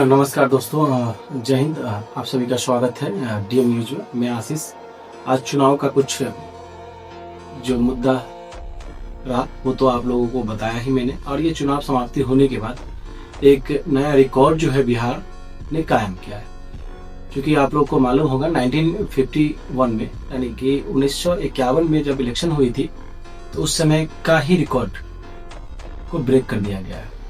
नमस्कार दोस्तों, जय हिंद। आप सभी का स्वागत है डीएम न्यूज में। मैं आशीष। आज चुनाव का कुछ जो मुद्दा रहा वो तो आप लोगों को बताया ही मैंने, और ये चुनाव समाप्ति होने के बाद एक नया रिकॉर्ड जो है बिहार ने कायम किया है। क्योंकि आप लोगों को मालूम होगा 1951 में यानी कि 1951 में जब इलेक्शन हुई थी तो उस समय का ही रिकॉर्ड को ब्रेक कर दिया गया है।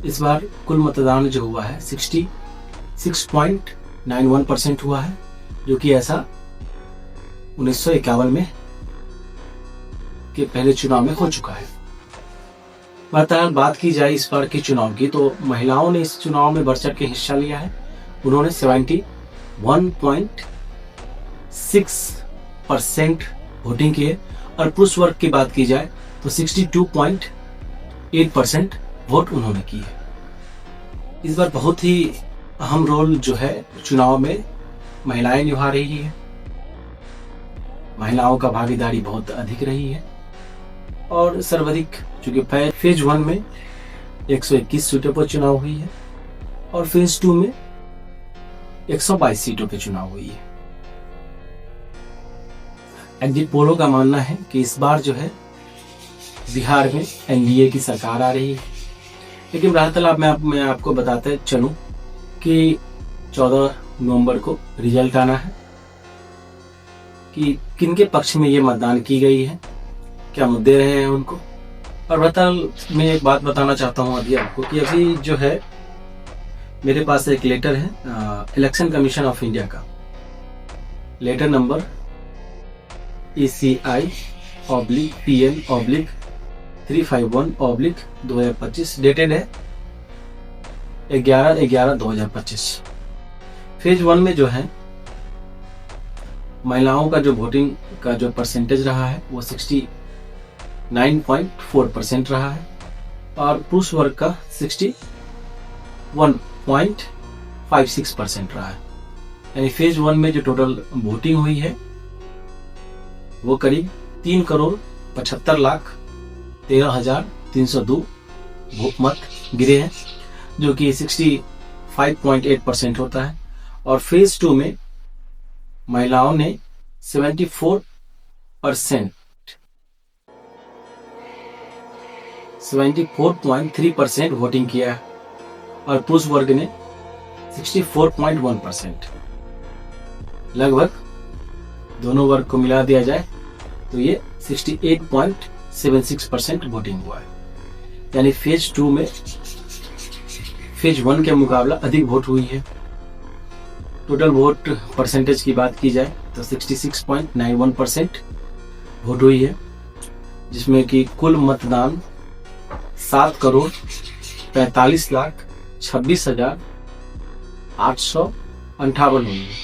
इस बार कुल मतदान जो हुआ है 66.91% हुआ है, जो कि ऐसा 1951 में के पहले चुनाव में हो चुका है। बात की जाए इस बार के चुनाव की, तो महिलाओं ने इस चुनाव में बढ़ चढ़ के हिस्सा लिया है। उन्होंने 71.6% वोटिंग की है, और पुरुष वर्ग की बात की जाए तो 62.8% वोट उन्होंने की है। इस बार बहुत ही अहम रोल जो है चुनाव में महिलाएं निभा रही है। महिलाओं का भागीदारी बहुत अधिक रही है, और सर्वाधिक चूंकि फेज 1 में 121 सीटों पर चुनाव हुई है और फेज 2 में 122 सीटों पर चुनाव हुई है। एग्जिट पोलों का मानना है कि इस बार जो है बिहार में एनडीए की सरकार आ रही है। लेकिन बहरहाल मैं आपको बताते चलूं कि 14 नवंबर को रिजल्ट आना है कि किनके पक्ष में ये मतदान की गई है, क्या मुद्दे रहे हैं उनको। और बहरहाल मैं एक बात बताना चाहता हूं अभी आपको कि अभी जो है मेरे पास एक लेटर है इलेक्शन कमीशन ऑफ इंडिया का, लेटर नंबर ECI/PN/351/2025, डेटेड है 11/11/2025। फेज 1 में जो है महिलाओं का जो वोटिंग का जो परसेंटेज रहा है वो 69.4% रहा है, और पुरुष वर्ग का 61.56% रहा है। यानी फेज 1 में जो टोटल वोटिंग हुई है वो करीब 3,75,13,302 मत गिरे हैं, जो कि 65.8% होता है। और फेज 2 में महिलाओं ने 74.3% वोटिंग किया है, और पुरुष वर्ग ने 64.1%। लगभग दोनों वर्ग को मिला दिया जाए तो ये 68.76% वोटिंग हुआ है। यानी फेज 2 में फेज 1 के मुकाबला अधिक वोट हुई है। टोटल वोट परसेंटेज की बात की जाए तो 66.91% वोट हुई है, जिसमें कि कुल मतदान 7,26,26,858 हुई है।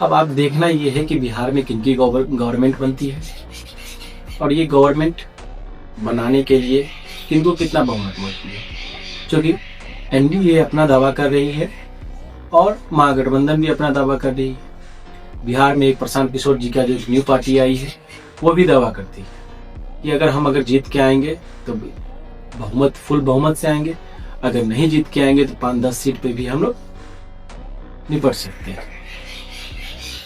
अब आप देखना ये है कि बिहार में किनकी गवर्नमेंट बनती है, और ये गवर्नमेंट बनाने के लिए किनको कितना बहुमत मिलती है। क्योंकि एनडीए अपना दावा कर रही है और महागठबंधन भी अपना दावा कर रही है। बिहार में एक प्रशांत किशोर जी का जो न्यू पार्टी आई है वो भी दावा करती है कि अगर जीत के आएंगे तो फुल बहुमत से आएंगे, अगर नहीं जीत के आएंगे तो 5-10 सीट पे भी हम लोग निपट सकते हैं।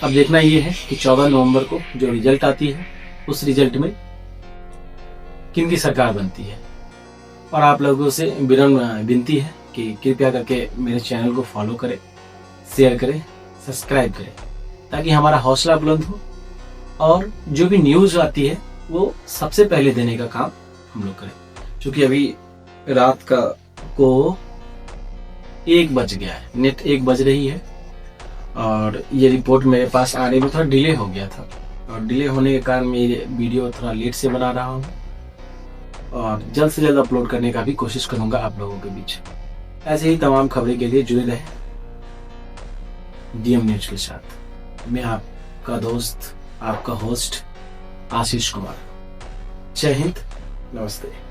अब देखना ये है कि 14 नवंबर को जो रिजल्ट आती है उस रिजल्ट में किनकी सरकार बनती है। और आप लोगों से विनती है कि कृपया करके मेरे चैनल को फॉलो करें, शेयर करें, सब्सक्राइब करें, ताकि हमारा हौसला बुलंद हो और जो भी न्यूज़ आती है वो सबसे पहले देने का काम हम लोग करें। क्योंकि अभी रात को 1 बज गया है, नेट 1 बज रही है, और ये रिपोर्ट मेरे पास आने में थोड़ा डिले हो गया था, और डिले होने के कारण मैं ये वीडियो थोड़ा लेट से बना रहा हूँ, और जल्द से जल्द अपलोड करने का भी कोशिश करूंगा आप लोगों के बीच। ऐसे ही तमाम खबरें के लिए जुड़े रहें डीएम न्यूज के साथ। मैं आपका दोस्त, आपका होस्ट आशीष कुमार। जय हिंद, नमस्ते।